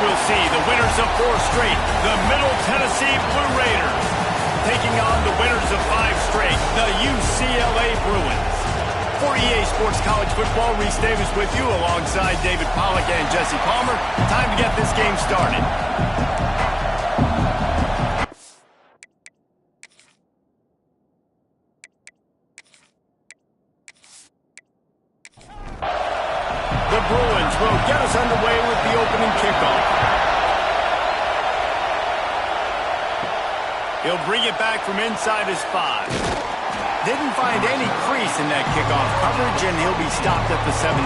we'll see the winners of 4 straight, the Middle Tennessee Blue Raiders, taking on the winners of 5 straight, the UCLA Bruins. For EA Sports College Football, Reese Davis with you alongside David Pollack and Jesse Palmer. Time to get this game started. The Bruins will get us underway with the opening kickoff. He'll bring it back from inside his 5. Didn't find any crease in that kickoff coverage, and he'll be stopped at the 17.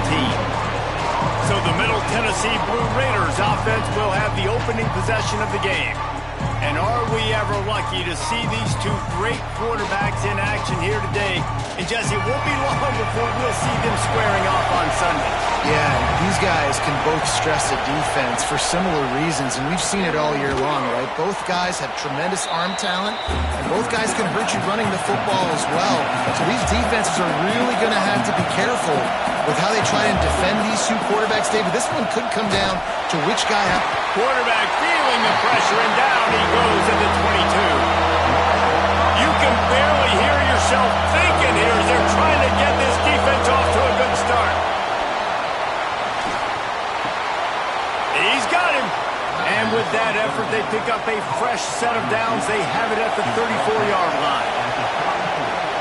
So the Middle Tennessee Blue Raiders offense will have the opening possession of the game. And are we ever lucky to see these 2 great quarterbacks in action here today? And Jesse, it won't be long before we'll see them squaring off on Sunday. Yeah, these guys can both stress the defense for similar reasons, and we've seen it all year long, right? Both guys have tremendous arm talent, and both guys can hurt you running the football as well. So these defenses are really going to have to be careful with how they try and defend these 2 quarterbacks, David. This one could come down to which guy... Quarterback feeling the pressure, and down he goes at the 22. You can barely hear yourself thinking here as they're trying to get this defense off to a good start. He's got him. And with that effort, they pick up a fresh set of downs. They have it at the 34-yard line.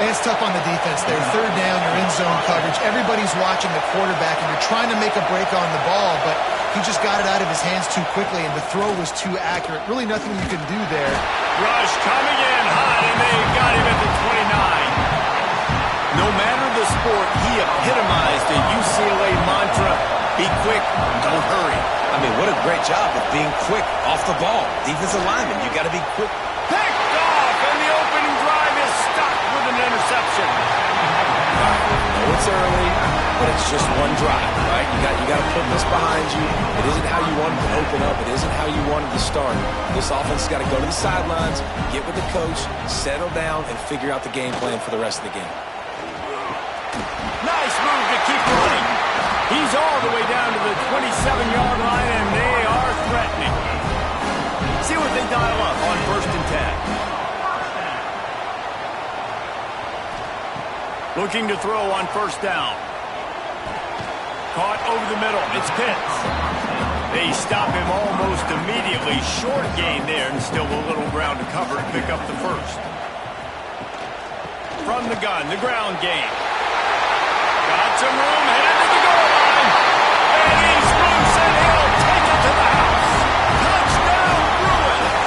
It's tough on the defense there. 3rd down, you're in zone coverage. Everybody's watching the quarterback, and you're trying to make a break on the ball, but he just got it out of his hands too quickly, and the throw was too accurate. Really nothing you can do there. Rush coming in hot, and they got him at the 29. No matter the sport, he epitomized the UCLA mantra, be quick, don't hurry. I mean, what a great job of being quick off the ball. Defensive lineman, you got to be quick. Picked off, and the opening drive is stopped with an interception. No, it's early, but it's just one drive, right? You got to put this behind you. It isn't how you wanted to open up. It isn't how you wanted to start. This offense has got to go to the sidelines, get with the coach, settle down, and figure out the game plan for the rest of the game. Nice move to keep running. He's all the way down to the 27-yard line, and they are threatening. See what they dial up on 1st and 10. Looking to throw on 1st down. Caught over the middle. It's Pitts. They stop him almost immediately. Short gain there, and still a little ground to cover to pick up the 1st. From the gun, the ground game. Got some room, headed to the goal line. And he's loose, and he'll take it to the house. Touchdown, Bruins.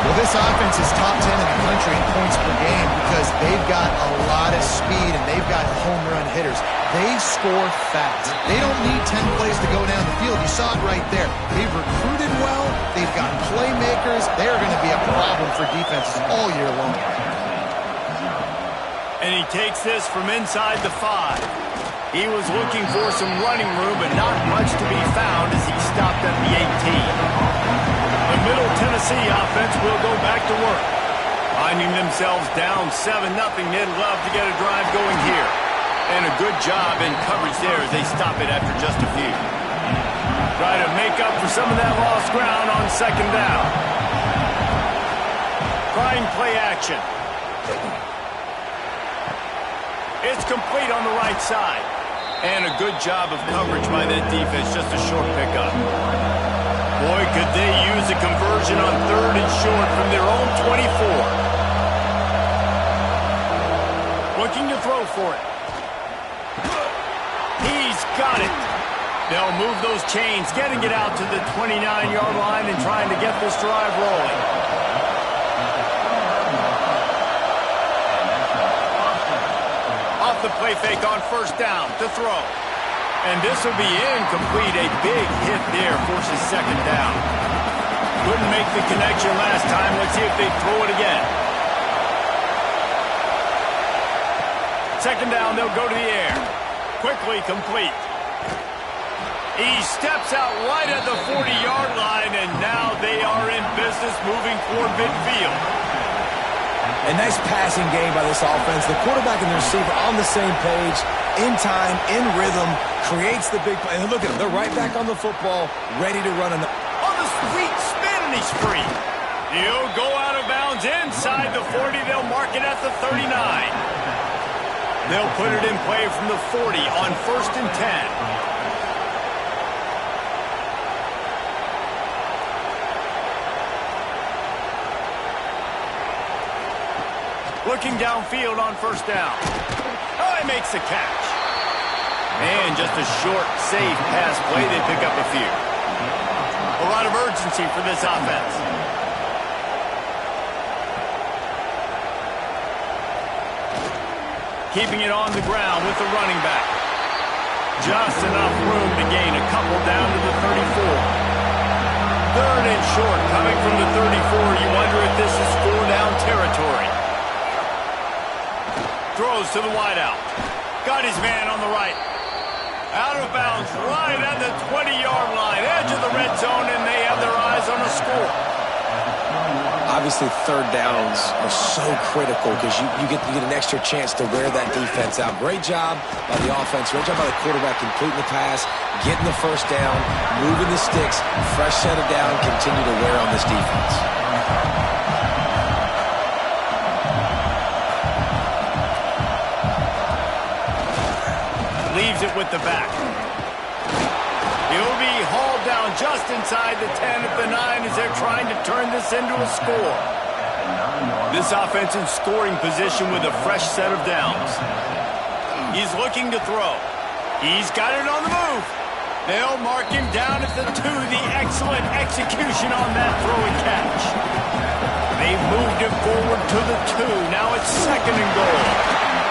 Well, this offense is top 10 in the country in points per game because they've got a lot of speed and they've got home run hitters. They score fast. They don't need 10 plays to go down the field. You saw it right there. They've recruited well. They've got playmakers. They're going to be a problem for defenses all year long. And he takes this from inside the 5. He was looking for some running room, but not much to be found as he stopped at the 18. The Middle Tennessee offense will go back to work. Finding themselves down 7-0, they'd love to get a drive going here. And a good job in coverage there as they stop it after just a few. Try to make up for some of that lost ground on 2nd down. Trying play action. It's complete on the right side. And a good job of coverage by that defense, just a short pickup. Boy, could they use a conversion on 3rd and short from their own 24. Looking to throw for it. He's got it. They'll move those chains, getting it out to the 29-yard line and trying to get this drive rolling. Off the play fake on 1st down to throw. And this will be incomplete. A big hit there forces 2nd down. Couldn't make the connection last time. Let's see if they throw it again. 2nd down, they'll go to the air. Quickly complete. He steps out right at the 40-yard line, and now they are in business moving toward midfield. A nice passing game by this offense. The quarterback and the receiver on the same page, in time, in rhythm, creates the big play. And look at them. They're right back on the football, ready to run. On the sweet spin, and he's free. He'll go out of bounds inside the 40. They'll mark it at the 39. They'll put it in play from the 40 on 1st and 10. Looking downfield on 1st down. Oh, he makes the catch. And just a short, safe pass play. They pick up a few. A lot of urgency for this offense. Keeping it on the ground with the running back. Just enough room to gain a couple down to the 34. 3rd and short coming from the 34. You wonder if this is 4-down territory. Throws to the wideout. Got his man on the right. Out of bounds right at the 20-yard line. Edge of the red zone, and they have their eyes on a score. Obviously, 3rd downs are so critical because you get an extra chance to wear that defense out. Great job by the offense. Great job by the quarterback completing the pass, getting the 1st down, moving the sticks, fresh set of down, continue to wear on this defense. Leaves it with the back. He'll be hauled down just inside the 10 at the 9 as they're trying to turn this into a score. This offense in scoring position with a fresh set of downs. He's looking to throw. He's got it on the move. They'll mark him down at the 2. The excellent execution on that throw and catch. They've moved him forward to the 2. Now it's 2nd and goal.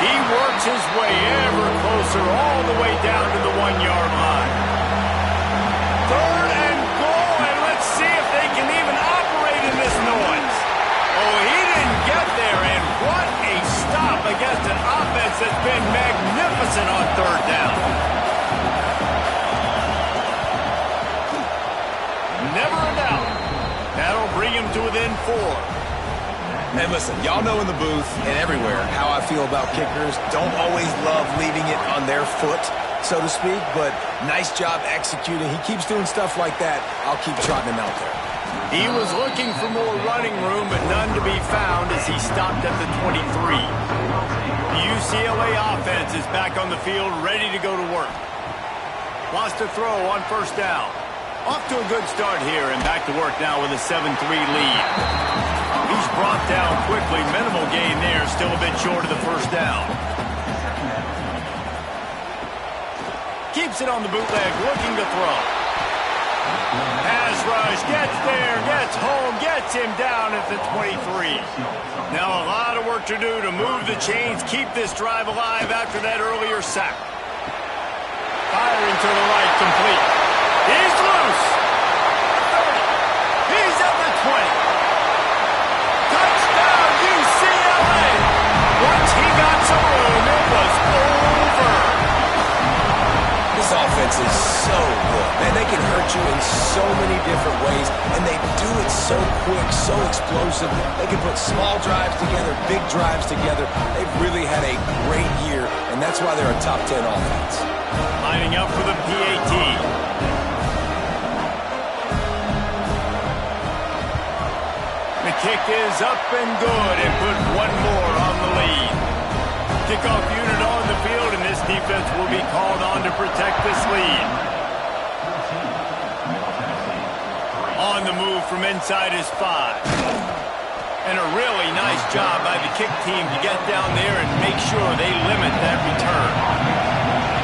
He works his way ever closer all the way down to the 1-yard line. 3rd and goal, and let's see if they can even operate in this noise. Oh, he didn't get there, and what a stop against an offense that's been magnificent on 3rd down. Never a doubt. That'll bring him to within 4. And listen, y'all know in the booth and everywhere how I feel about kickers. Don't always love leaving it on their foot, so to speak, but nice job executing. He keeps doing stuff like that. I'll keep trotting him out there. He was looking for more running room, but none to be found as he stopped at the 23. The UCLA offense is back on the field, ready to go to work. Wants to throw on 1st down. Off to a good start here and back to work now with a 7-3 lead. He's brought down quickly. Minimal gain there. Still a bit short of the 1st down. Keeps it on the bootleg. Looking to throw. Pass rush. Gets there. Gets home. Gets him down at the 23. Now a lot of work to do to move the chains. Keep this drive alive after that earlier sack. Firing to the right. Complete. He's loose. 30. He's at the 20. Touchdown, UCLA! Once he got some room, it was over. This offense is so good. Man, they can hurt you in so many different ways, and they do it so quick, so explosive. They can put small drives together, big drives together. They've really had a great year, and that's why they're a top 10 offense. Lining up for the PAT. The kick is up and good and put one more on the lead. Kickoff unit on the field, and this defense will be called on to protect this lead. On the move from inside is 5. And a really nice job by the kick team to get down there and make sure they limit that return.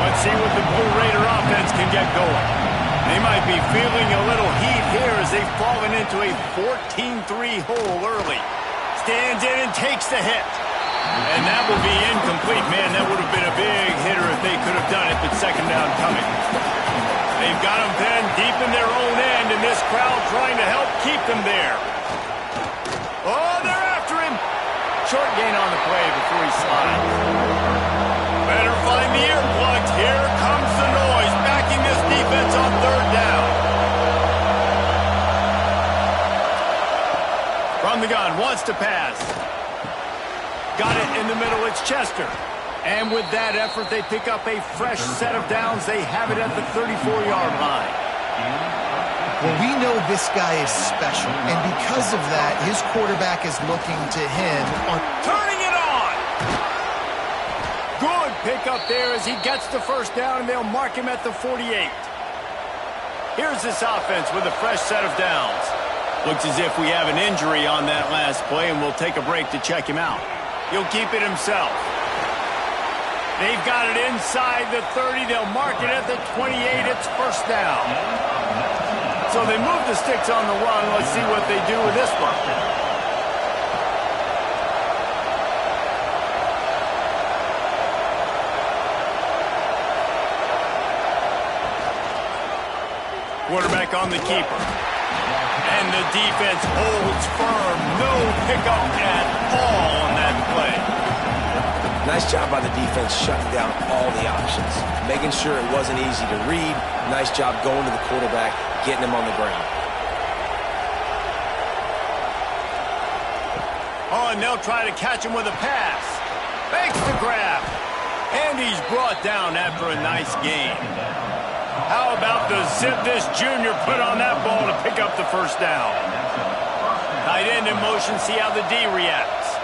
Let's see what the Blue Raider offense can get going. They might be feeling a little heat here as they've fallen into a 14-3 hole early. Stands in and takes the hit. And that will be incomplete. Man, that would have been a big hitter if they could have done it, but 2nd down coming. They've got them pinned deep in their own end, and this crowd trying to help keep them there. Oh, they're after him. Short gain on the play before he slides. Better find the earplugs. Here comes the noise, backing this defense on 3rd down. From the gun, wants to pass. Got it in the middle. It's Chester. And with that effort, they pick up a fresh set of downs. They have it at the 34-yard line. Well, we know this guy is special, and because of that, his quarterback is looking to him on turning it on. Good pickup there as he gets the first down, and they'll mark him at the 48. Here's this offense with a fresh set of downs. Looks as if we have an injury on that last play, and we'll take a break to check him out. He'll keep it himself. They've got it inside the 30. They'll mark it at the 28. It's first down. So they move the sticks on the run. Let's see what they do with this one. Quarterback on the keeper. And the defense holds firm. No pickup at all on that play. Nice job by the defense shutting down all the options, making sure it wasn't easy to read. Nice job going to the quarterback, getting him on the ground. Oh, and they'll try to catch him with a pass. Makes the grab. And he's brought down after a nice gain. How about the zip this junior put on that ball to pick up the first down? Tight end in motion, see how the D reacts.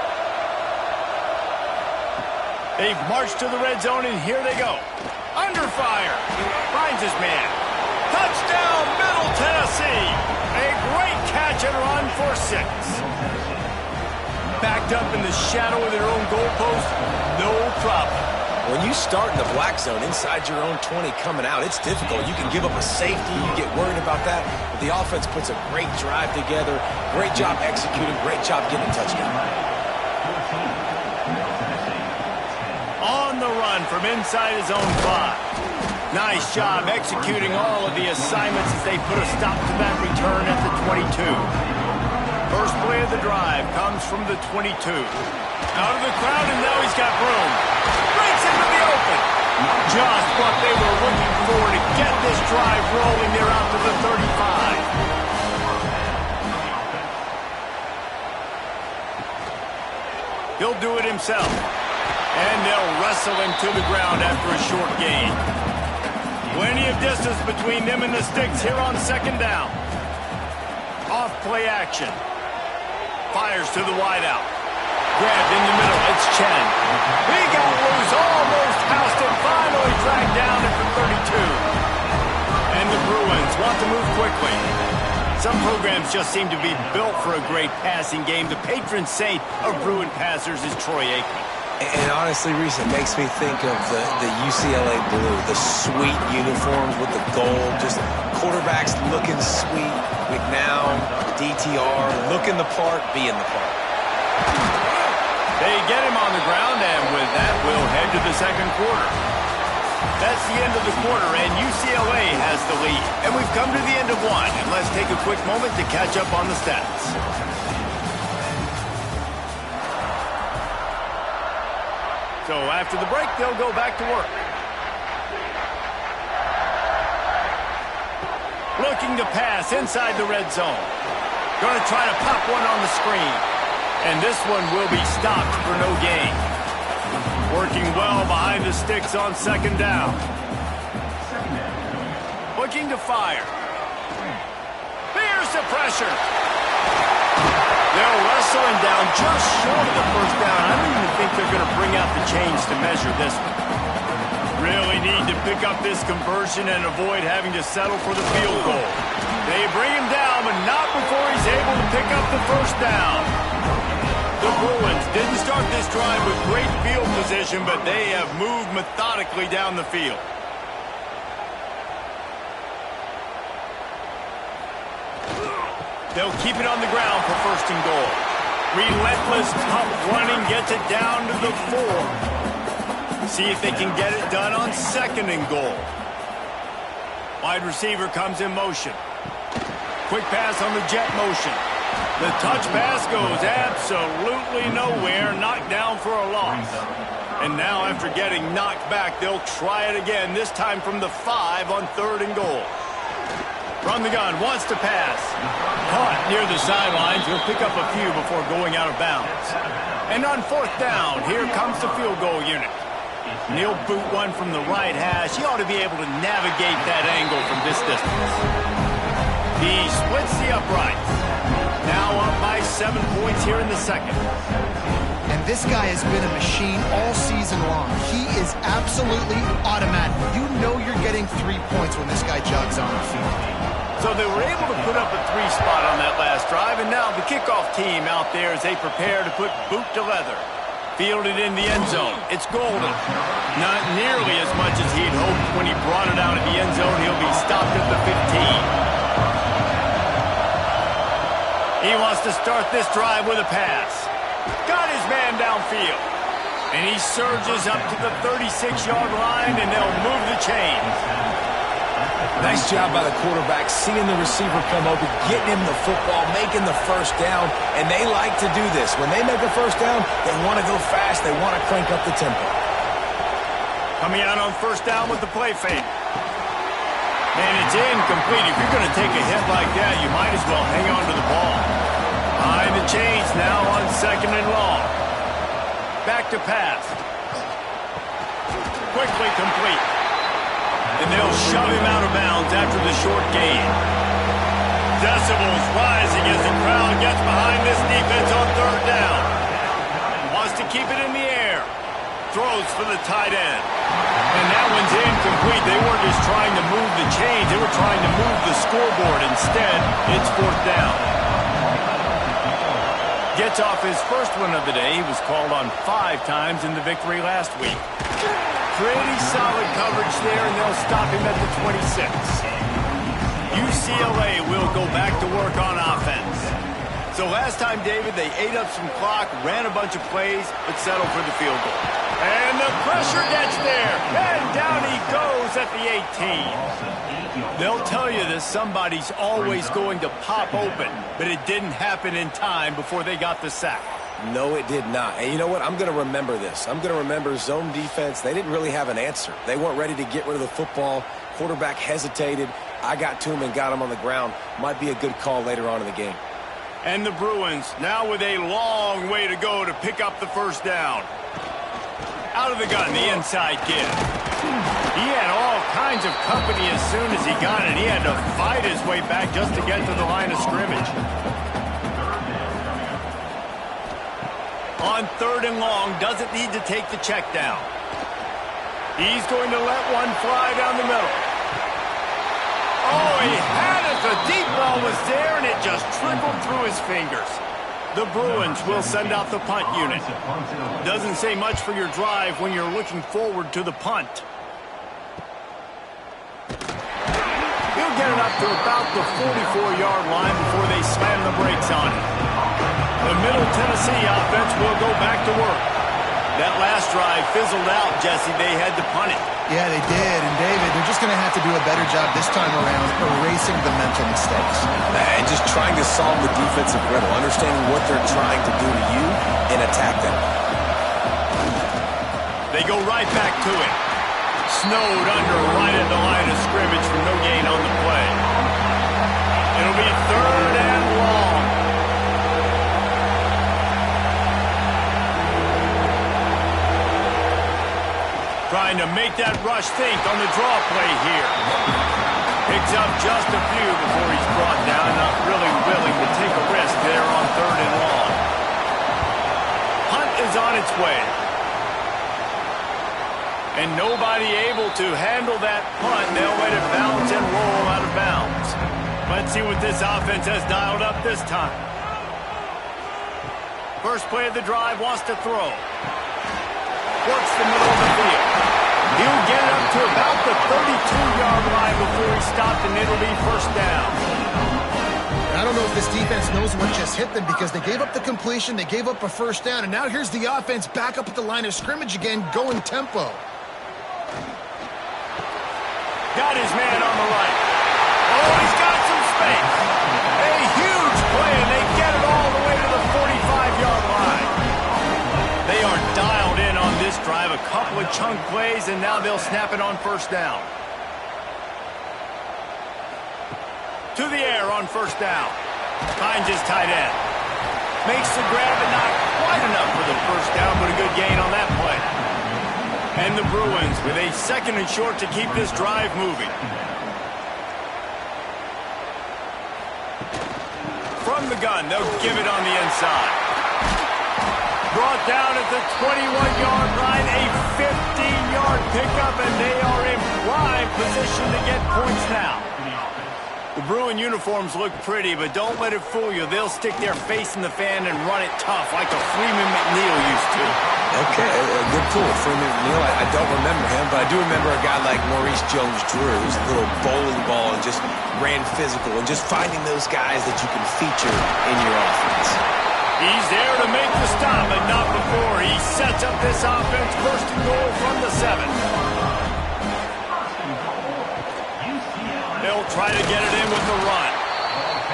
They've marched to the red zone, and here they go. Under fire. Finds his man. Touchdown, Middle Tennessee. A great catch and run for 6. Backed up in the shadow of their own goalpost, no problem. When you start in the black zone inside your own 20 coming out, it's difficult. You can give up a safety. You get worried about that. But the offense puts a great drive together. Great job executing. Great job getting a touchdown. On the run from inside his own 5. Nice job executing all of the assignments as they put a stop to that return at the 22. First play of the drive comes from the 22. Out of the crowd, and now he's got room. Breaks into the open. Just what they were looking for to get this drive rolling. They're out to the 35. He'll do it himself. And they'll wrestle him to the ground after a short gain. Plenty of distance between them and the sticks here on second down. Off play action. Fires to the wideout. Grabbed in the middle. It's Chen. He got loose. Almost housed him. Finally dragged down at the 32. And the Bruins want to move quickly. Some programs just seem to be built for a great passing game. The patron saint of Bruin passers is Troy Aikman. And honestly, Reese, it makes me think of the UCLA blue, the sweet uniforms with the gold, just quarterbacks looking sweet, McNown, DTR, looking the part, being the part. They get him on the ground, and with that, we'll head to the second quarter. That's the end of the quarter, and UCLA has the lead. And we've come to the end of one, and let's take a quick moment to catch up on the stats. So after the break, they'll go back to work. Looking to pass inside the red zone. Going to try to pop one on the screen. And this one will be stopped for no gain. Working well behind the sticks on second down. Looking to fire. Here's the pressure. They'll wrestle him down just short of the first down. I don't even think they're going to bring out the chains to measure this one. Really need to pick up this conversion and avoid having to settle for the field goal. They bring him down, but not before he's able to pick up the first down. The Bruins didn't start this drive with great field position, but they have moved methodically down the field. They'll keep it on the ground for first and goal. Relentless, tough running gets it down to the 4. See if they can get it done on second and goal. Wide receiver comes in motion. Quick pass on the jet motion. The touch pass goes absolutely nowhere, knocked down for a loss. And now after getting knocked back, they'll try it again, this time from the 5 on third and goal. From the gun, wants to pass. Caught near the sidelines. He'll pick up a few before going out of bounds. And on fourth down, here comes the field goal unit. And he'll boot one from the right hash. He ought to be able to navigate that angle from this distance. He splits the uprights. Now up by 7 points here in the second. And this guy has been a machine all season long. He is absolutely automatic. You know you're getting 3 points when this guy jogs on the field. So they were able to put up a 3 spot on that last drive, and now the kickoff team out there as they prepare to put boot to leather. Fielded in the end zone. It's golden. Not nearly as much as he'd hoped when he brought it out of the end zone. He'll be stopped at the 15. He wants to start this drive with a pass. Got his man downfield. And he surges up to the 36-yard line, and they'll move the chains. Nice job by the quarterback, seeing the receiver come open, getting him the football, making the first down, and they like to do this. When they make a first down, they want to go fast. They want to crank up the tempo. Coming out on first down with the play fake. And it's incomplete. If you're going to take a hit like that, you might as well hang on to the ball. Behind the chains now on second and long. Back to pass. Quickly complete. And they'll shove him out of bounds after the short gain. Decibels rising as the crowd gets behind this defense on third down. Wants to keep it in the air. Throws for the tight end. And that one's incomplete. They weren't just trying to move the chains. They were trying to move the scoreboard. Instead, it's fourth down. Gets off his first one of the day. He was called on 5 times in the victory last week. Pretty solid coverage there, and they'll stop him at the 26. UCLA will go back to work on offense. So last time, David, they ate up some clock, ran a bunch of plays, but settled for the field goal. And the pressure gets there, and down he goes at the 18. They'll tell you that somebody's always going to pop open, but it didn't happen in time before they got the sack. No, it did not. And you know what? I'm going to remember this. I'm going to remember zone defense. They didn't really have an answer. They weren't ready to get rid of the football. Quarterback hesitated. I got to him and got him on the ground. Might be a good call later on in the game. And the Bruins now with a long way to go to pick up the first down. Out of the gun, the inside kid. He had all kinds of company as soon as he got it. He had to fight his way back just to get to the line of scrimmage. On third and long, doesn't need to take the check down. He's going to let one fly down the middle. Oh, he had it. The deep ball was there, and it just trickled through his fingers. The Bruins will send out the punt unit. Doesn't say much for your drive when you're looking forward to the punt. He'll get it up to about the 44-yard line before they slam the brakes on it. The Middle Tennessee offense will go back to work. That last drive fizzled out, Jesse. They had to punt it. Yeah, they did. And, David, they're just going to have to do a better job this time around erasing the mental mistakes. And just trying to solve the defensive riddle, understanding what they're trying to do to you and attack them. They go right back to it. Snowed under right at the line of scrimmage for no gain on the play. It'll be third and long. Trying to make that rush think on the draw play here. Picks up just a few before he's brought down. Not really willing to take a risk there on third and long. Punt is on its way. And nobody able to handle that punt. They'll let it bounce and roll out of bounds. Let's see what this offense has dialed up this time. First play of the drive, wants to throw. Works the middle of the field. He'll get it up to about the 32-yard line before he's stopped, and it'll be first down. I don't know if this defense knows what just hit them because they gave up the completion, they gave up a first down, and now here's the offense back up at the line of scrimmage again, going tempo. Got his man on the right. Oh, he's got some space. A huge play, and they get it all the way to the 45-yard line. They are dialed in on this drive. A couple of chunk plays, and now they'll snap it on first down. To the air on first down. Finds his tight end. Makes the grab, but not quite enough for the and the Bruins with a 2nd and short to keep this drive moving. From the gun, they'll give it on the inside. Brought down at the 21-yard line, a 15-yard pickup, and they are in prime position to get points now. The Bruin uniforms look pretty, but don't let it fool you. They'll stick their face in the fan and run it tough like a Freeman McNeil used to. Okay, a good pull. Freeman McNeil, I don't remember him, but I do remember a guy like Maurice Jones-Drew, who's a little bowling ball and just ran physical, and just finding those guys that you can feature in your offense. He's there to make the stop, but not before. He sets up this offense, 1st and goal from the 7. They'll try to get it in with the run.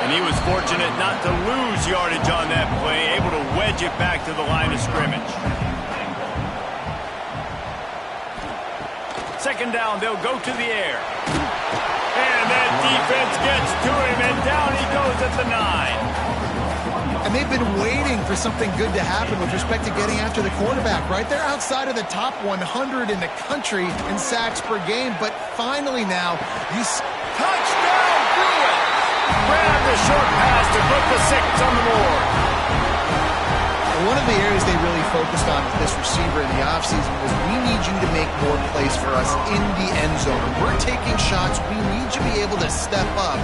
And he was fortunate not to lose yardage on that play, able to wedge it back to the line of scrimmage. 2nd down, they'll go to the air. And that defense gets to him, and down he goes at the 9. And they've been waiting for something good to happen with respect to getting after the quarterback, right? They're outside of the top 100 in the country in sacks per game, but finally now, touchdown, Bruins! Grab the short pass to put the 6 on the board. One of the areas they really focused on with this receiver in the offseason was, we need you to make more plays for us in the end zone. We're taking shots. We need you to be able to step up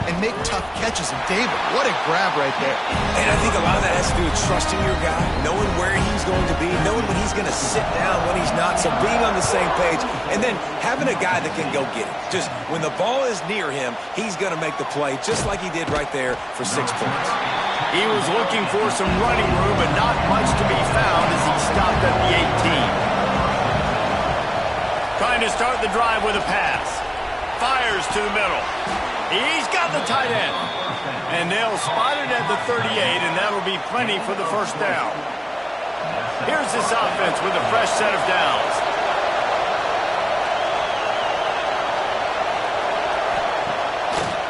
and make tough catches. And David, what a grab right there. And I think a lot of that has to do with trusting your guy, knowing where he's going to be, knowing when he's going to sit down, when he's not, so being on the same page, and then having a guy that can go get it. Just when the ball is near him, he's going to make the play, just like he did right there for 6 points. He was looking for some running room, but not much to be found as he stopped at the 18. Trying to start the drive with a pass. Fires to the middle. He's got the tight end. And they'll spot it at the 38, and that'll be plenty for the 1st down. Here's this offense with a fresh set of downs.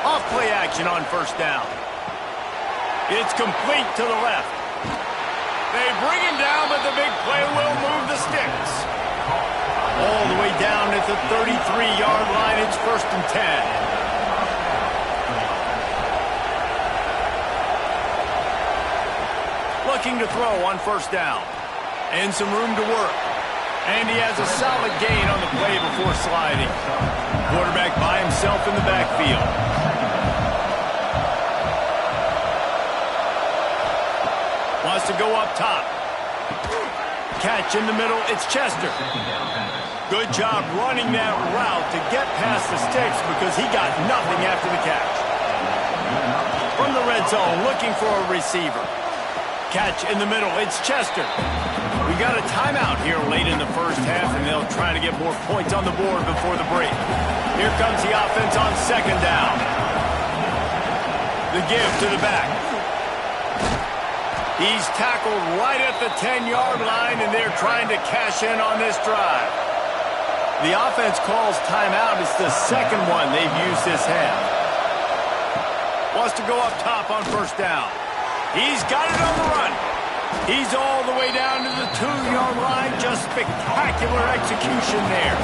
Off play action on 1st down. It's complete to the left. They bring him down, but the big play will move the sticks. All the way down at the 33-yard line, it's 1st and 10. Looking to throw on 1st down. And some room to work. And he has a solid gain on the play before sliding. Quarterback by himself in the backfield. Wants to go up top. Catch in the middle, it's Chester. Good job running that route to get past the sticks because he got nothing after the catch. From the red zone, looking for a receiver. Catch in the middle, it's Chester. We got a timeout here late in the 1st half, and they'll try to get more points on the board before the break. Here comes the offense on 2nd down. The give to the back. He's tackled right at the 10-yard line, and they're trying to cash in on this drive. The offense calls timeout. It's the 2nd one they've used this half. Wants to go up top on 1st down. He's got it on the run. He's all the way down to the 2-yard line. Just spectacular execution there.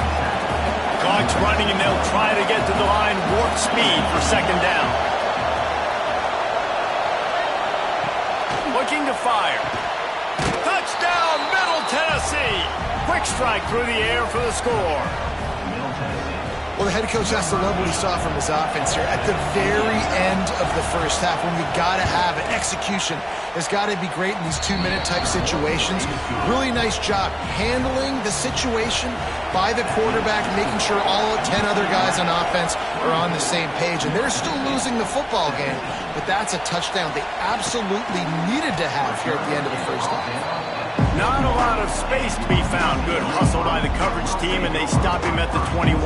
Clock's running, and they'll try to get to the line warp speed for 2nd down. Looking to fire. Touchdown, Middle Tennessee. Quick strike through the air for the score. Well, the head coach has to love what he saw from his offense here at the very end of the 1st half, when you got to have it. Execution has got to be great in these 2-minute type situations. Really nice job handling the situation by the quarterback, making sure all 10 other guys on offense are on the same page. And they're still losing the football game, but that's a touchdown they absolutely needed to have here at the end of the 1st half. Not a lot of space to be found. Good hustle by the coverage team, and they stop him at the 21.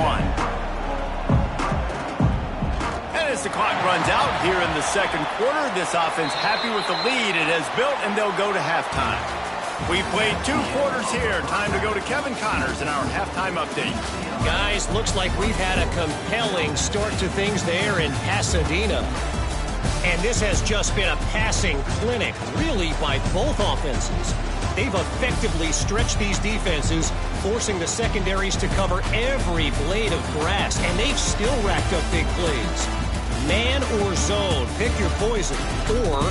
And as the clock runs out here in the 2nd quarter, this offense happy with the lead it has built, and they'll go to halftime. We played 2 quarters here. Time to go to Kevin Connors in our halftime update. Guys, looks like we've had a compelling start to things there in Pasadena. And this has just been a passing clinic, really, by both offenses. They've effectively stretched these defenses, forcing the secondaries to cover every blade of grass, and they've still racked up big plays. Man or zone, pick your poison, or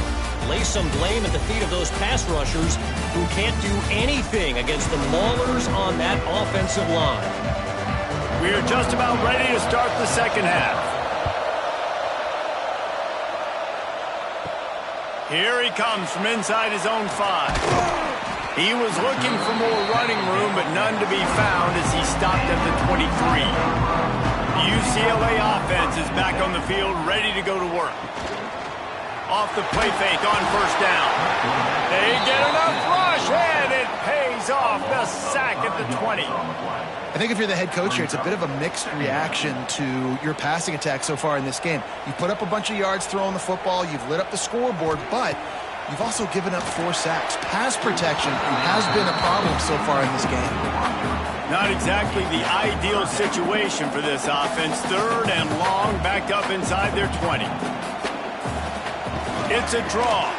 lay some blame at the feet of those pass rushers who can't do anything against the maulers on that offensive line. We are just about ready to start the second half. Here he comes from inside his own 5. He was looking for more running room, but none to be found as he stopped at the 23. The UCLA offense is back on the field, ready to go to work. Off the play fake on first down. They get enough rush, and it pays off. The sack at the 20. I think if you're the head coach here, it's a bit of a mixed reaction to your passing attack so far in this game. You put up a bunch of yards throwing the football, you've lit up the scoreboard, but you've also given up 4 sacks. Pass protection has been a problem so far in this game. Not exactly the ideal situation for this offense. 3rd and long, backed up inside their 20. It's a draw.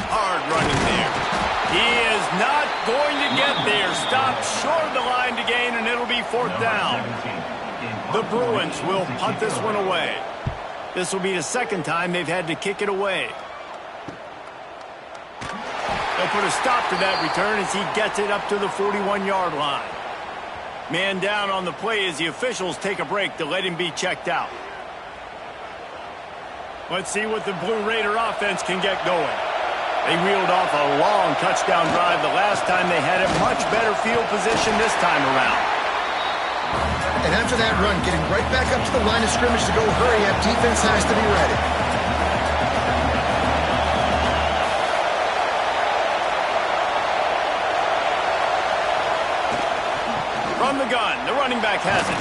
Hard running there. He is not going to get there. Stopped short of the line to gain, and it'll be 4th down. The Bruins will punt this one away. This will be the 2nd time they've had to kick it away. They'll put a stop to that return as he gets it up to the 41-yard line. Man down on the play as the officials take a break to let him be checked out. Let's see what the Blue Raider offense can get going. They reeled off a long touchdown drive the last time they had a much better field position this time around. And after that run, getting right back up to the line of scrimmage to go hurry up, defense has to be ready. From the gun, the running back has it.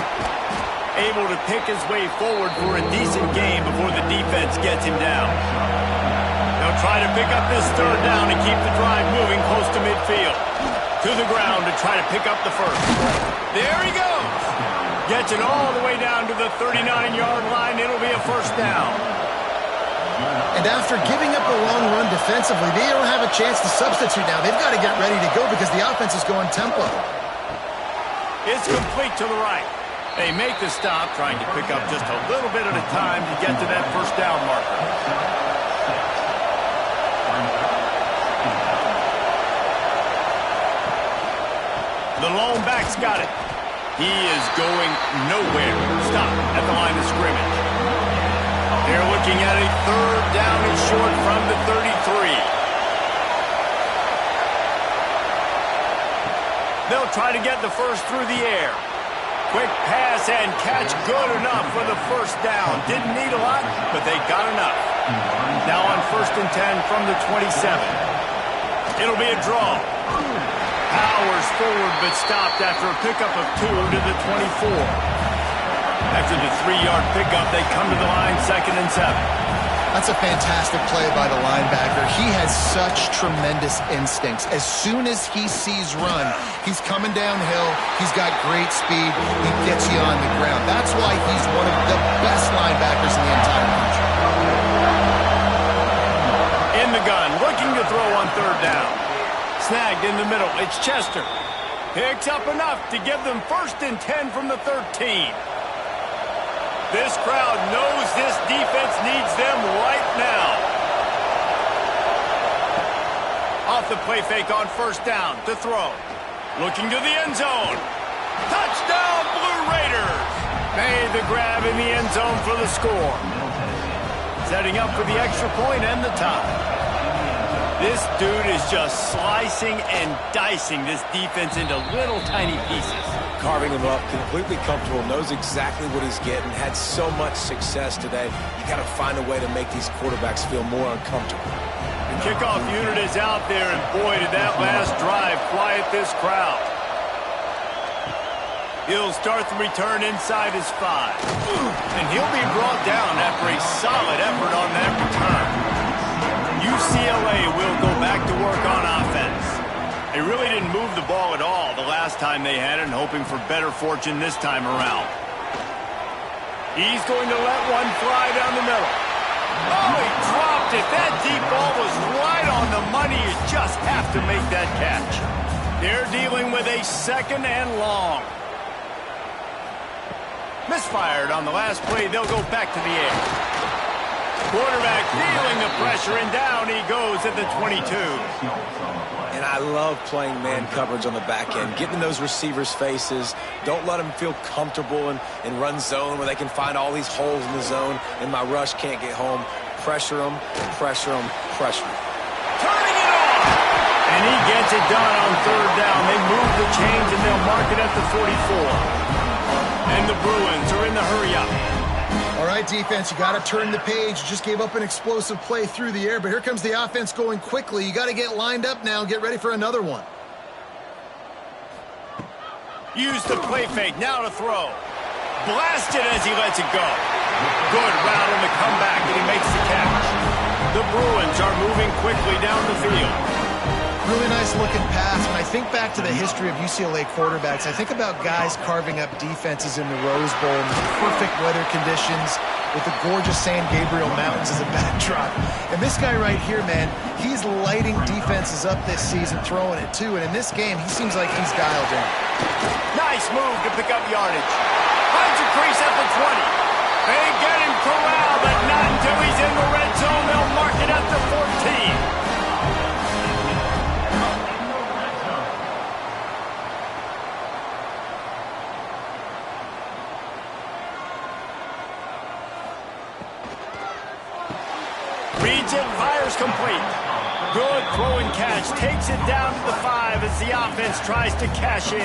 Able to pick his way forward for a decent gain before the defense gets him down. They'll try to pick up this 3rd down and keep the drive moving close to midfield. To the ground to try to pick up the 1st. There he goes. Gets it all the way down to the 39-yard line. It'll be a 1st down. And after giving up a long run defensively, they don't have a chance to substitute now. They've got to get ready to go because the offense is going tempo. It's complete to the right. They make the stop, trying to pick up just a little bit at a time to get to that 1st down marker. The lone back's got it. He is going nowhere. Stop at the line of scrimmage. They're looking at a 3rd down and short from the 33. They'll try to get the 1st through the air. Quick pass and catch, good enough for the 1st down. Didn't need a lot, but they got enough. Now on 1st and 10 from the 27. It'll be a draw. Powers forward, but stopped after a pickup of 2 to the 24. After the 3-yard pickup, they come to the line 2nd and 7. That's a fantastic play by the linebacker. He has such tremendous instincts. As soon as he sees run, he's coming downhill. He's got great speed. He gets you on the ground. That's why he's one of the best linebackers in the entire country. In the gun, looking to throw on 3rd down. Snagged in the middle. It's Chester. Picks up enough to give them 1st and 10 from the 13. This crowd knows this defense needs them right now. Off the play fake on 1st down to throw. Looking to the end zone. Touchdown, Blue Raiders. Made the grab in the end zone for the score. Setting up for the extra point and the tie. This dude is just slicing and dicing this defense into little tiny pieces. Carving him up, completely comfortable, knows exactly what he's getting, had so much success today. You got to find a way to make these quarterbacks feel more uncomfortable. The kickoff unit is out there, and boy, did that last drive quiet this crowd. He'll start the return inside his 5. And he'll be brought down after a solid effort on that return. UCLA will go back to work on offense. They really didn't move the ball at all the last time they had it, and hoping for better fortune this time around. He's going to let one fly down the middle. Oh, he dropped it. That deep ball was right on the money. You just have to make that catch. They're dealing with a 2nd and long. Misfired on the last play. They'll go back to the air. Quarterback feeling the pressure, and down he goes at the 22. And I love playing man coverage on the back end, getting in those receivers' faces. Don't let them feel comfortable in run zone where they can find all these holes in the zone, and my rush can't get home. Pressure them, pressure them, pressure them. Turning it on! And he gets it done on 3rd down. They move the chains, and they'll mark it at the 44. And the Bruins are in the hurry-up. All right, defense, you got to turn the page. You just gave up an explosive play through the air, but here comes the offense going quickly. You got to get lined up now and get ready for another one. Use the play fake, now to throw. Blasted as he lets it go. Good route on the comeback, and he makes the catch. The Bruins are moving quickly down the field. Really nice looking pass. When I think back to the history of UCLA quarterbacks, I think about guys carving up defenses in the Rose Bowl in the perfect weather conditions with the gorgeous San Gabriel Mountains as a backdrop. And this guy right here, man, he's lighting defenses up this season, throwing it too. And in this game, he seems like he's dialed in. Nice move to pick up yardage. Finds a crease at the 20. They get him corralled, but not until he's in the red zone. They'll mark it at the 14. Reads it, fires complete. Good throw and catch. Takes it down to the 5 as the offense tries to cash in.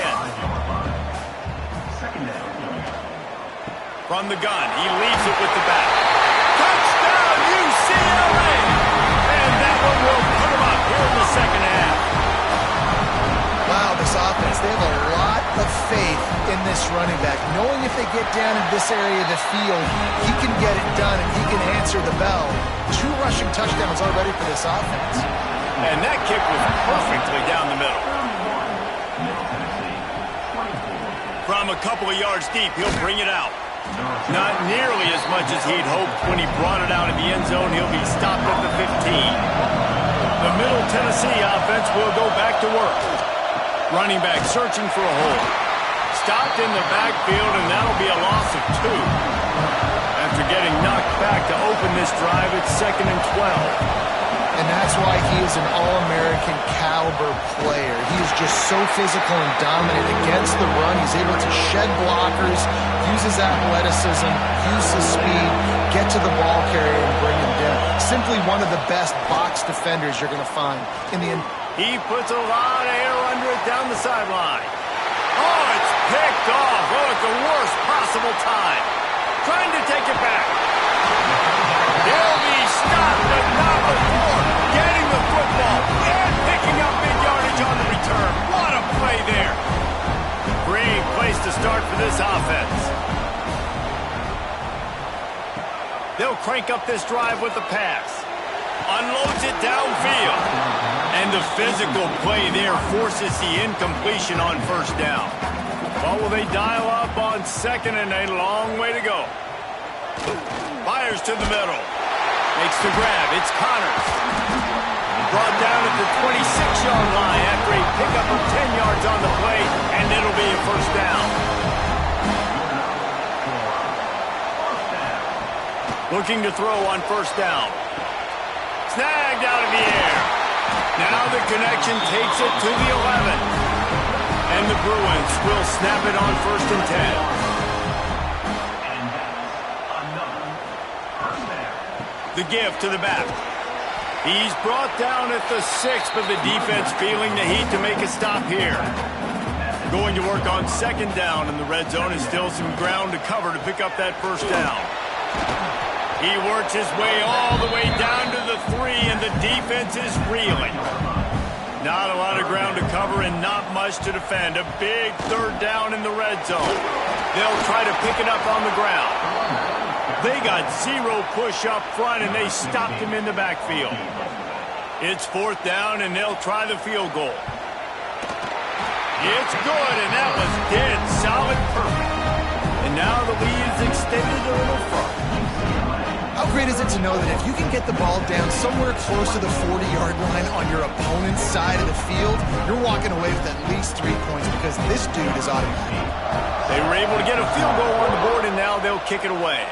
From the gun, he leaves it with the back. Touchdown, UCLA! And that one will put him up here in the 2nd half. Wow, this offense, they have a lot of faith in this running back. Knowing if they get down in this area of the field, he can get it done and he can answer the bell. 2 rushing touchdowns already for this offense. And that kick was perfectly down the middle. From a couple of yards deep, he'll bring it out. Not nearly as much as he'd hoped when he brought it out in the end zone. He'll be stopped at the 15. The Middle Tennessee offense will go back to work. Running back searching for a hole. Stopped in the backfield, and that'll be a loss of 2. After getting knocked back to open this drive, it's 2nd and 12. And that's why he is an All-American caliber player. He is just so physical and dominant against the run. He's able to shed blockers, use his athleticism, use his speed, get to the ball carrier and bring him down. Simply one of the best box defenders you're going to find in the... He puts a lot of air under it down the sideline. Oh, it's picked off. Oh, at the worst possible time. Trying to take it back. He'll be stopped, but not before getting the football and picking up big yardage on the return. What a play there. Great place to start for this offense. They'll crank up this drive with the pass. Unloads it downfield. And the physical play there forces the incompletion on 1st down. What will they dial up on 2nd and a long way to go? Fires to the middle. Makes the grab. It's Connors. Brought down at the 26-yard line after a pickup of 10 yards on the play, and it'll be a 1st down. Looking to throw on 1st down. Snagged out of the air. Now the connection takes it to the 11. And the Bruins will snap it on 1st and 10. The give to the back. He's brought down at the 6, but the defense feeling the heat to make a stop here. Going to work on 2nd down, and the red zone is still some ground to cover to pick up that 1st down. He works his way all the way down to the 3, and the defense is reeling. Not a lot of ground to cover and not much to defend. A big 3rd down in the red zone. They'll try to pick it up on the ground. They got 0 push up front, and they stopped him in the backfield. It's 4th down, and they'll try the field goal. It's good, and that was dead solid perfect. And now the lead is extended a little further. I great is it to know that if you can get the ball down somewhere close to the 40-yard line on your opponent's side of the field, you're walking away with at least 3 points because this dude is automatic. They were able to get a field goal on the board, and now they'll kick it away.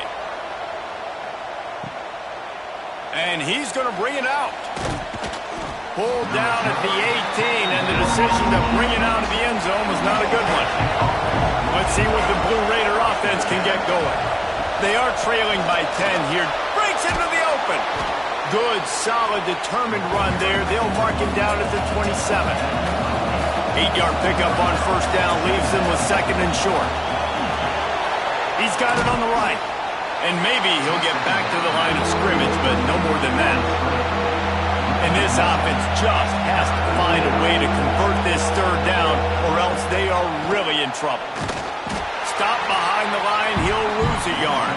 And he's going to bring it out. Pulled down at the 18, and the decision to bring it out of the end zone was not a good one. Let's see what the Blue Raider offense can get going. They are trailing by 10 here. Breaks into the open. Good, solid, determined run there. They'll mark him down at the 27. 8-yard pickup on first down leaves them with second and short. He's got it on the right. And maybe he'll get back to the line of scrimmage, but no more than that. And this offense just has to find a way to convert this third down, or else they are really in trouble. Stop behind the line, he'll lose a yard.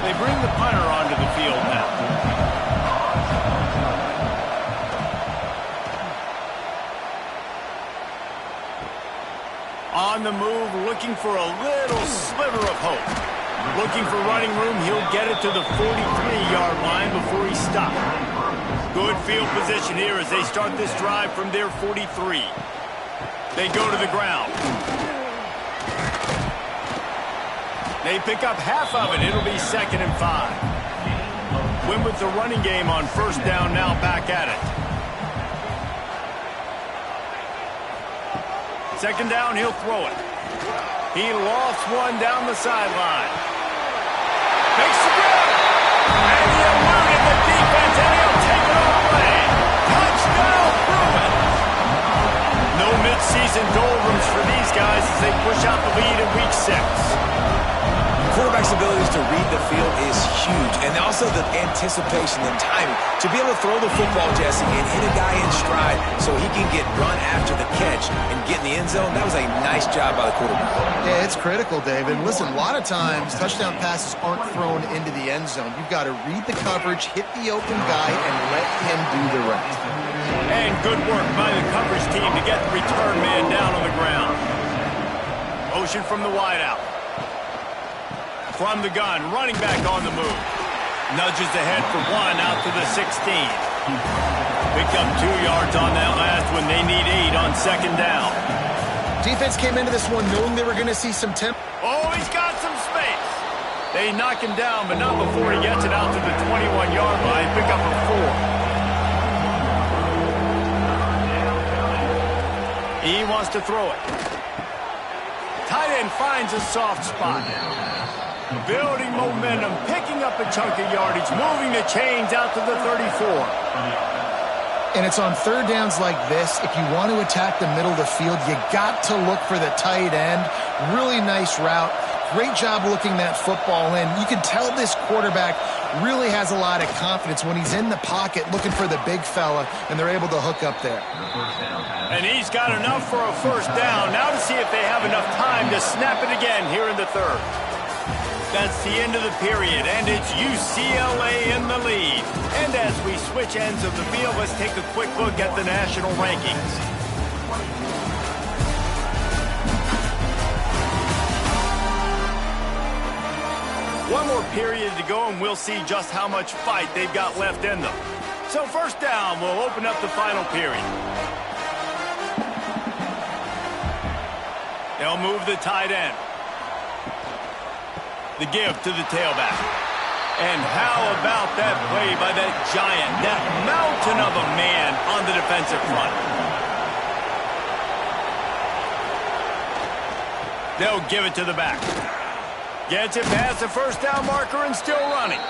They bring the punter onto the field now. On the move, looking for a little sliver of hope. Looking for running room, he'll get it to the 43-yard line before he stops. Good field position here as they start this drive from their 43. They go to the ground. They pick up half of it. It'll be 2nd and 5. Win with the running game on first down, now back at it. 2nd down, he'll throw it. He lofts one down the sideline. Makes the grab. And he eluded the defense, and he'll take it all away. Touchdown, Bruin. No midseason doldrums for these guys as they push out the lead in week 6. Quarterback's abilities to read the field is huge, and also the anticipation and timing. To be able to throw the football, Jesse, and hit a guy in stride so he can get run after the catch and get in the end zone, that was a nice job by the quarterback. Yeah, it's critical, David. Listen, a lot of times touchdown passes aren't thrown into the end zone. You've got to read the coverage, hit the open guy, and let him do the rest. And good work by the coverage team to get the return man down on the ground. Motion from the wideout. From the gun, running back on the move. Nudges ahead for 1 out to the 16. Picked up 2 yards on that last one. They need 8 on 2nd down. Defense came into this one knowing they were going to see some tempo. Oh, he's got some space. They knock him down, but not before he gets it out to the 21-yard line. Pick up a 4. He wants to throw it. Tight end finds a soft spot. Building momentum, picking up a chunk of yardage, moving the chains out to the 34. And it's on third downs like this, if you want to attack the middle of the field, you got to look for the tight end. Really nice route. Great job looking that football in. You can tell this quarterback really has a lot of confidence when he's in the pocket looking for the big fella, and they're able to hook up there. And he's got enough for a first down. Now to see if they have enough time to snap it again here in the third. That's the end of the period, and it's UCLA in the lead. And as we switch ends of the field, let's take a quick look at the national rankings. One more period to go, and we'll see just how much fight they've got left in them. So first down, we'll open up the final period. They'll move the tight end. The give to the tailback. And how about that play by that giant, that mountain of a man on the defensive front? They'll give it to the back. Gets it past the first down marker and still running.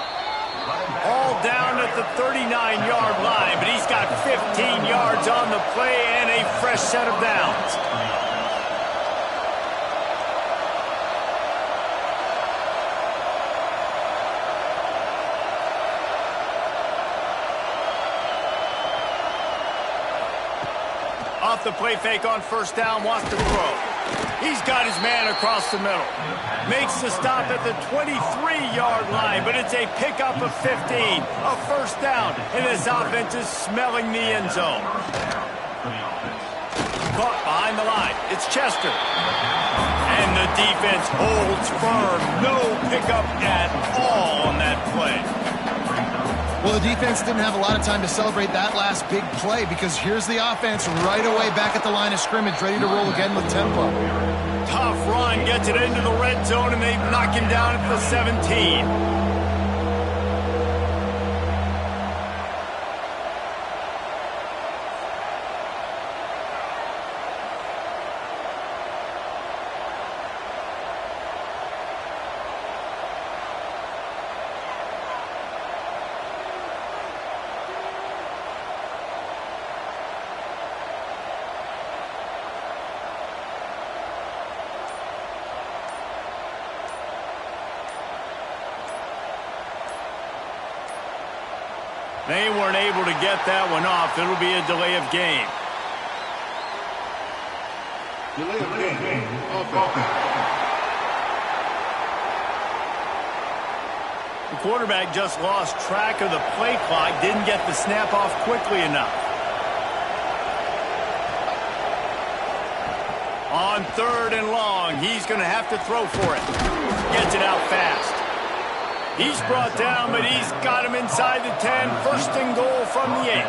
All down at the 39-yard line, but he's got 15 yards on the play and a fresh set of downs. Off the play fake on first down, wants to throw. He's got his man across the middle. Makes the stop at the 23-yard line, but it's a pickup of 15. A first down, and this offense is smelling the end zone. Caught behind behind the line. It's Chester. And the defense holds firm. No pickup at all on that play. Well, the defense didn't have a lot of time to celebrate that last big play because here's the offense right away back at the line of scrimmage, ready to roll again with tempo. Tough run, gets it into the red zone, and they knock him down at the 17. They weren't able to get that one off. It'll be a delay of game. Delay of game. The quarterback just lost track of the play clock, didn't get the snap off quickly enough. On 3rd and long, he's going to have to throw for it. Gets it out fast. He's brought down, but he's got him inside the 10. 1st and goal from the 8.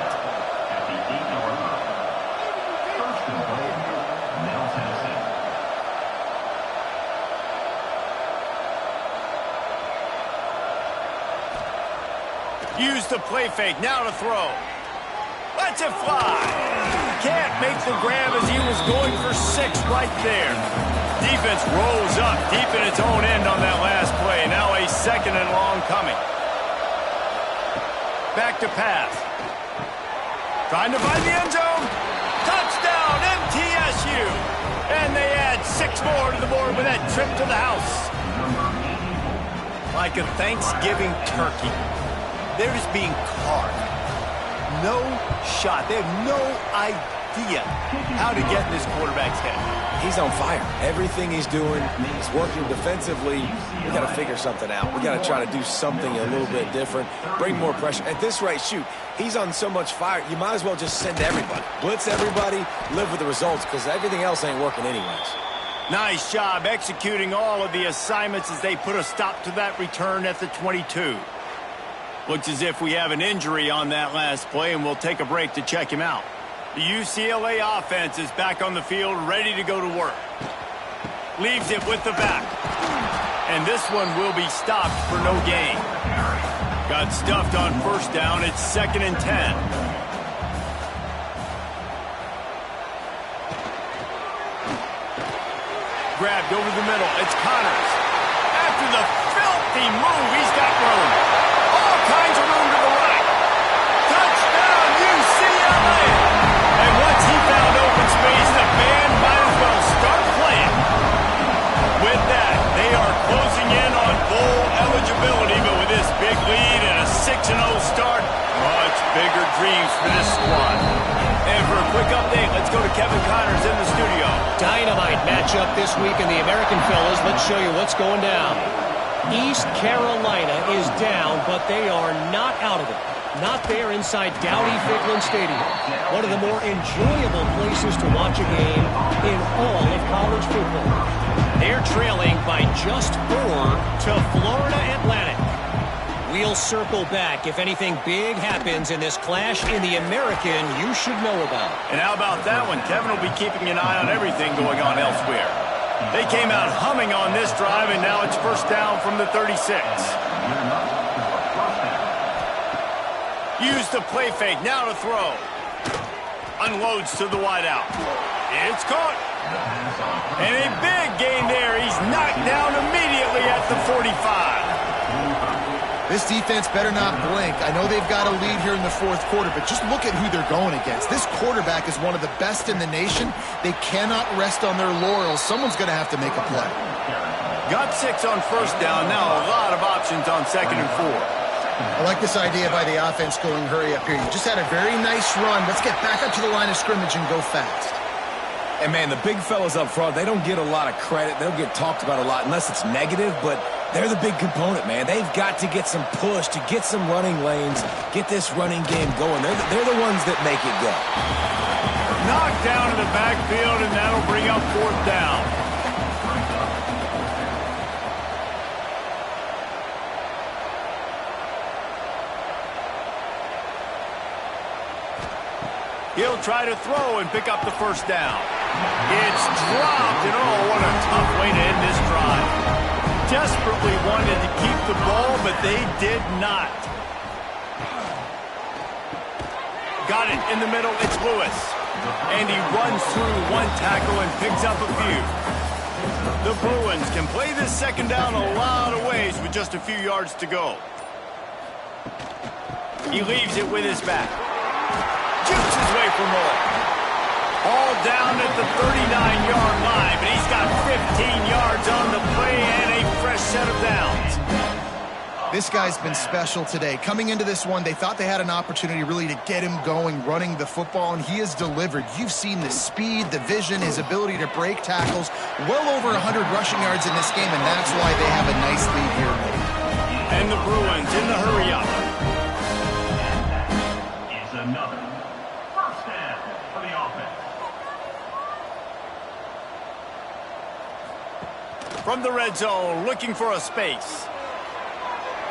Use the play fake, now to throw. Lets it fly. Can't make the grab as he was going for 6 right there. Defense rolls up deep in its own end on that last play. Now a 2nd and long coming. Back to pass. Trying to find the end zone. Touchdown, MTSU. And they add 6 more to the board with that trip to the house. Like a Thanksgiving turkey. They're just being carved. No shot. They have no idea how to get in this quarterback's head. He's on fire. Everything he's doing, he's working defensively. We got to figure something out. We got to try to do something a little bit different, bring more pressure. At this rate, shoot, he's on so much fire, you might as well just send everybody. Blitz everybody, live with the results, because everything else ain't working anyways. Nice job executing all of the assignments as they put a stop to that return at the 22. Looks as if we have an injury on that last play, and we'll take a break to check him out. The UCLA offense is back on the field, ready to go to work. Leaves it with the back. And this one will be stopped for no gain. Got stuffed on 1st down. It's 2nd and 10. Grabbed over the middle. It's Connors. After the filthy move, he's got room. All kinds of room to the right. Touchdown, UCLA! And once he found open space, the band might as well start playing. With that, they are closing in on bowl eligibility, but with this big lead and a 6-0 start, much bigger dreams for this squad. And for a quick update, let's go to Kevin Connors in the studio. Dynamite matchup this week in the American fellas. Let's show you what's going down. East Carolina is down, but they are not out of it. Not there inside Dowdy-Ficklen Stadium. One of the more enjoyable places to watch a game in all of college football. They're trailing by just 4 to Florida Atlantic. We'll circle back if anything big happens in this clash in the American you should know about. And how about that one? Kevin will be keeping an eye on everything going on elsewhere. They came out humming on this drive, and now it's 1st down from the 36. Use the play fake, now to throw. Unloads to the wideout. It's caught. And a big gain there. He's knocked down immediately at the 45. This defense better not blink. I know they've got a lead here in the 4th quarter, but just look at who they're going against. This quarterback is one of the best in the nation. They cannot rest on their laurels. Someone's going to have to make a play. Got 6 on 1st down. Now a lot of options on 2nd and 4. I like this idea by the offense going hurry up here. You just had a very nice run. Let's get back up to the line of scrimmage and go fast. And, man, the big fellas up front, they don't get a lot of credit. They don't get talked about a lot unless it's negative, but they're the big component, man. They've got to get some push, to get some running lanes, get this running game going. They're the ones that make it go. Knocked down in the backfield, and that'll bring up 4th down. He'll try to throw and pick up the 1st down. It's dropped, and oh, what a tough way to end this drive. Desperately wanted to keep the ball, but they did not. Got it in the middle. It's Lewis. And he runs through 1 tackle and picks up a few. The Bruins can play this 2nd down a lot of ways with just a few yards to go. He leaves it with his back. Jukes his way for more. All down at the 39-yard line, but he's got 15 yards on the play and a fresh set of downs. This guy's been special today. Coming into this one, they thought they had an opportunity really to get him going, running the football, and he has delivered. You've seen the speed, the vision, his ability to break tackles. Well over 100 rushing yards in this game, and that's why they have a nice lead here late. And the Bruins in the hurry-up. Is another 1st down for the offense. From the red zone, looking for a space.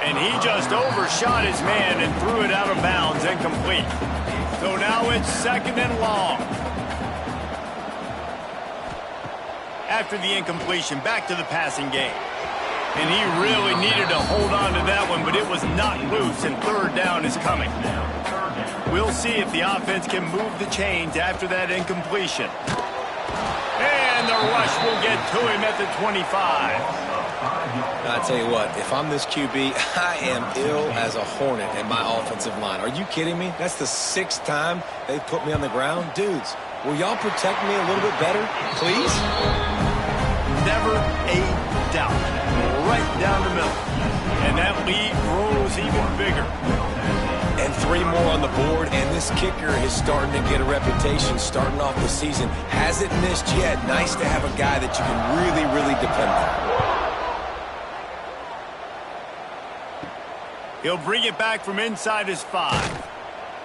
And he just overshot his man and threw it out of bounds and complete. So now it's 2nd and long. After the incompletion, back to the passing game. And he really needed to hold on to that one, but it was not loose, and 3rd down is coming. We'll see if the offense can move the chains after that incompletion. And the rush will get to him at the 25. I tell you what, if I'm this QB, I am ill as a hornet in my offensive line. Are you kidding me? That's the 6th time they've put me on the ground. Dudes, will y'all protect me a little bit better, please? Never a doubt. Right down the middle. And that lead grows even bigger. And 3 more on the board, and this kicker is starting to get a reputation starting off the season. Hasn't missed yet. Nice to have a guy that you can really, really depend on. He'll bring it back from inside his 5.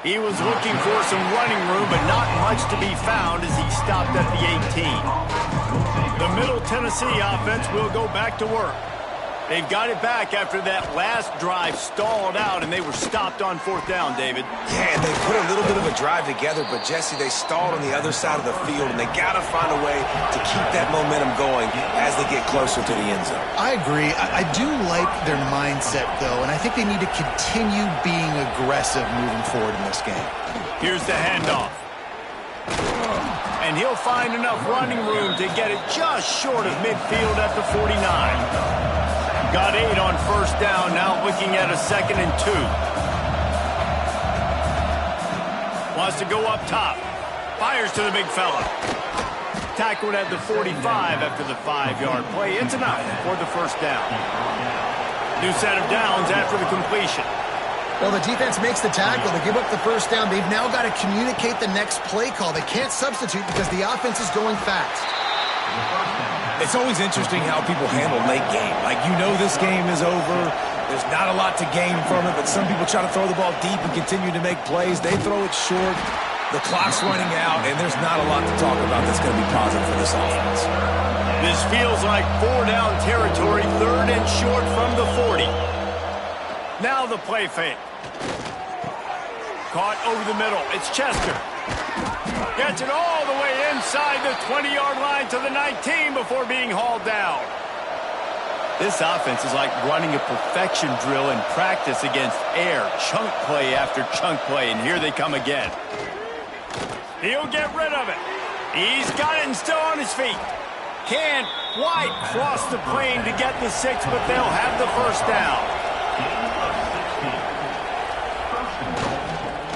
He was looking for some running room, but not much to be found as he stopped at the 18. The Middle Tennessee offense will go back to work. They've got it back after that last drive stalled out, and they were stopped on 4th down, David. Yeah, and they put a little bit of a drive together, but, Jesse, they stalled on the other side of the field, and they got to find a way to keep that momentum going as they get closer to the end zone. I agree. I do like their mindset, though, and I think they need to continue being aggressive moving forward in this game. Here's the handoff. And he'll find enough running room to get it just short of midfield at the 49. Got 8 on 1st down, now looking at a 2nd and 2. Wants to go up top. Fires to the big fella. Tackled at the 45 after the 5-yard play. It's enough for the 1st down. New set of downs after the completion. Well, the defense makes the tackle. They give up the 1st down. They've now got to communicate the next play call. They can't substitute because the offense is going fast. It's always interesting how people handle late game. Like, you know this game is over. There's not a lot to gain from it, but some people try to throw the ball deep and continue to make plays. They throw it short. The clock's running out, and there's not a lot to talk about that's going to be positive for this offense. This feels like 4-down territory, 3rd and short from the 40. Now the play fake. Caught over the middle. It's Chester. Gets it all the way inside the 20-yard line to the 19 before being hauled down. This offense is like running a perfection drill in practice against air. Chunk play after chunk play, and here they come again. He'll get rid of it. He's got it and still on his feet. Can't quite cross the plane to get the 6, but they'll have the 1st down.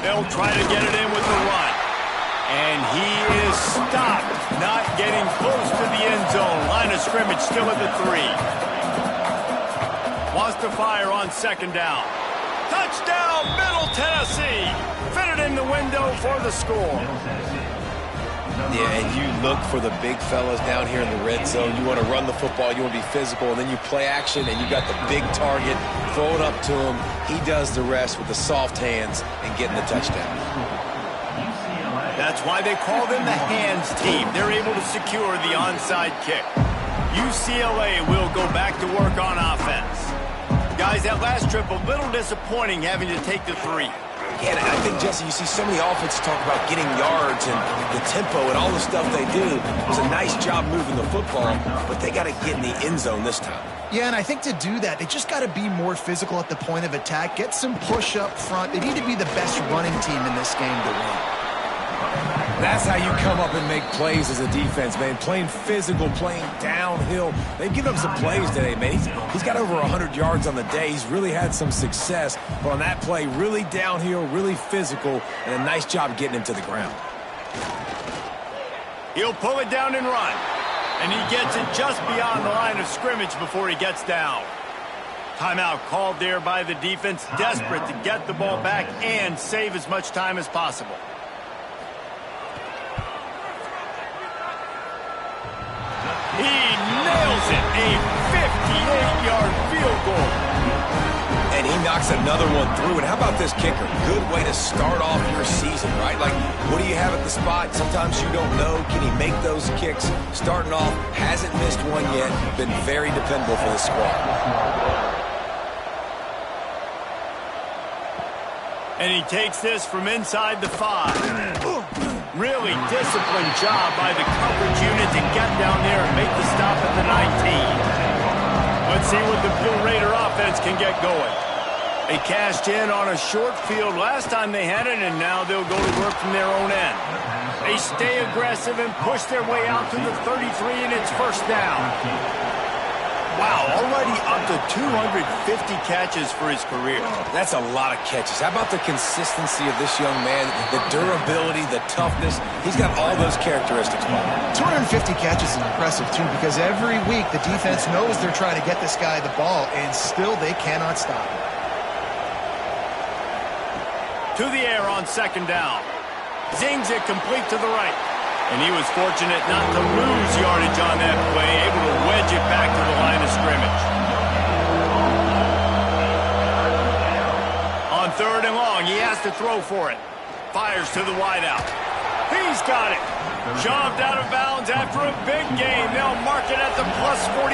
They'll try to get it in with the run. And he is stopped, not getting close to the end zone. Line of scrimmage still at the 3. Wants to fire on 2nd down. Touchdown, Middle Tennessee. Fitted in the window for the score. Yeah, and you look for the big fellas down here in the red zone. You want to run the football, you want to be physical, and then you play action, and you got the big target. Throw it up to him. He does the rest with the soft hands and getting the touchdown. That's That's why they call them the hands team. They're able to secure the onside kick. UCLA will go back to work on offense. Guys, that last trip, a little disappointing having to take the 3. Yeah, and I think, Jesse, you see so many offenses talk about getting yards and the tempo and all the stuff they do. It was a nice job moving the football, but they got to get in the end zone this time. Yeah, and I think to do that, they just got to be more physical at the point of attack, get some push up front. They need to be the best running team in this game to win. That's how you come up and make plays as a defense, man. Playing physical, playing downhill. They've given up some plays today, man. He's got over 100 yards on the day. He's really had some success. But on that play, really downhill, really physical, and a nice job getting him to the ground. He'll pull it down and run. And he gets it just beyond the line of scrimmage before he gets down. Timeout called there by the defense, desperate to get the ball back and save as much time as possible. He nails it, a 58-yard field goal. And he knocks another one through. And how about this kicker? Good way to start off your season, right? Like, what do you have at the spot? Sometimes you don't know. Can he make those kicks? Starting off, hasn't missed one yet. Been very dependable for the squad. And he takes this from inside the 5. Really disciplined job by the coverage unit to get down there and make the stop at the 19. Let's see what the Blue Raider offense can get going. They cashed in on a short field last time they had it, and now they'll go to work from their own end. They stay aggressive and push their way out to the 33, and it's first down. Wow, already up to 250 catches for his career. That's a lot of catches. How about the consistency of this young man, the durability, the toughness? He's got all those characteristics, Paul. 250 catches is impressive, too, because every week the defense knows they're trying to get this guy the ball, and still they cannot stop him. To the air on second down. Zings it complete to the right. And he was fortunate not to lose yardage on that play, able to wedge it back to the line of scrimmage. On third and long, he has to throw for it. Fires to the wideout. He's got it. Shoved out of bounds after a big gain. They'll mark it at the plus 42.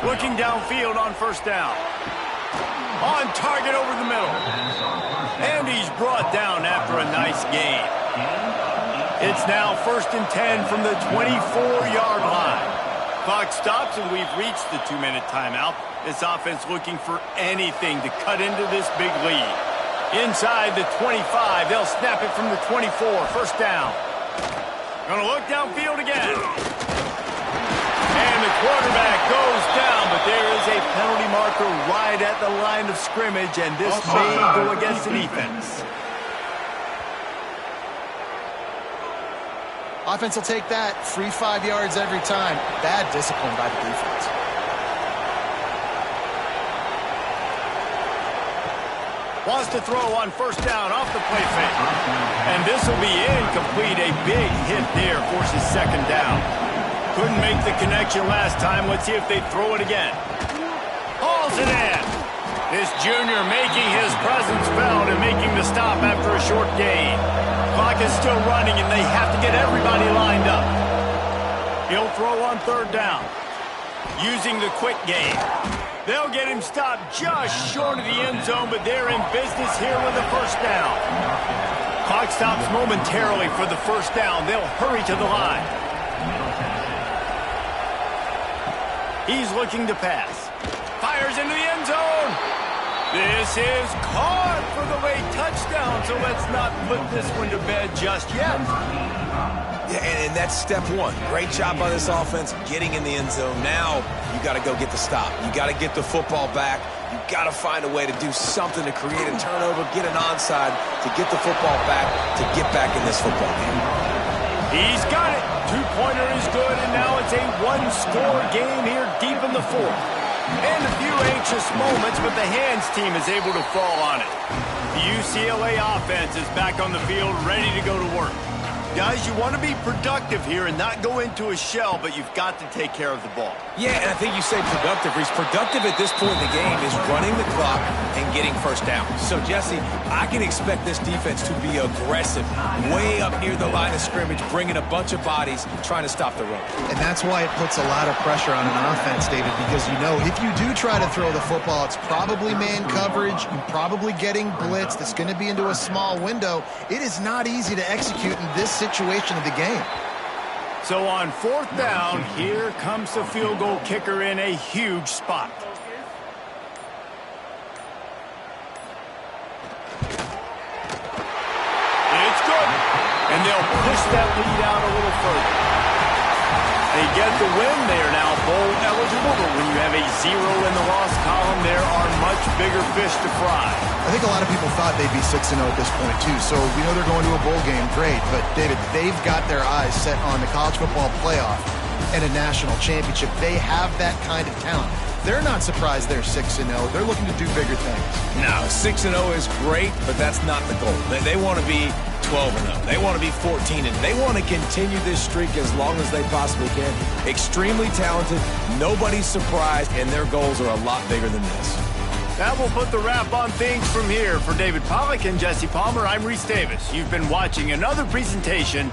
Looking downfield on first down. On target over the middle. And he's brought down after a nice gain. It's now first and 10 from the 24-yard line. Clock stops and we've reached the 2-minute timeout. This offense looking for anything to cut into this big lead. Inside the 25, they'll snap it from the 24. First down. Gonna look downfield again. And the quarterback goes down, but there is a penalty marker right at the line of scrimmage, and this may go against the defense. Offense will take that. Free 5 yards every time. Bad discipline by the defense. Wants to throw on first down off the play fake. And this will be incomplete. A big hit there forces second down. Couldn't make the connection last time. Let's see if they throw it again. Hauls it in. This junior making his presence felt and making the stop after a short gain. Clock is still running, and they have to get everybody lined up. He'll throw on third down. Using the quick game. They'll get him stopped just short of the end zone, but they're in business here with a first down. Clock stops momentarily for the first down. They'll hurry to the line. He's looking to pass. Fires into the end zone. This is caught for the late touchdown, so let's not put this one to bed just yet. Yeah, and that's step one. Great job by this offense getting in the end zone. Now you got to go get the stop. You got to get the football back. You got to find a way to do something to create a turnover, get an onside, to get the football back, to get back in this football game. He's got it. Two-pointer is good, and now it's a one-score game here deep in the fourth. And a few anxious moments, but the hands team is able to fall on it. The UCLA offense is back on the field, ready to go to work. Guys, you want to be productive here and not go into a shell, but you've got to take care of the ball. Yeah, and I think you say productive, Reese. Productive at this point in the game is running the clock and getting first down. So, Jesse, I can expect this defense to be aggressive, way up near the line of scrimmage, bringing a bunch of bodies, trying to stop the run. And that's why it puts a lot of pressure on an offense, David, because you know if you do try to throw the football, it's probably man coverage, you're probably getting blitzed, it's going to be into a small window. It is not easy to execute in this situation of the game. So on 4th down, here comes the field goal kicker in a huge spot. It's good. And they'll push that lead out a little further. They get the win. They are now bowl eligible, but when you have a 0 in the loss column, there are much bigger fish to fry. I think a lot of people thought they'd be 6-0 at this point, too. So we know they're going to a bowl game. Great. But, David, they've got their eyes set on the college football playoff and a national championship. They have that kind of talent. They're not surprised they're 6-0. They're looking to do bigger things. No, 6-0 is great, but that's not the goal. They want to be 12-0. They want to be 14-0. They want to continue this streak as long as they possibly can. Extremely talented. Nobody's surprised, and their goals are a lot bigger than this. That will put the wrap on things from here. For David Pollack and Jesse Palmer, I'm Reese Davis. You've been watching another presentation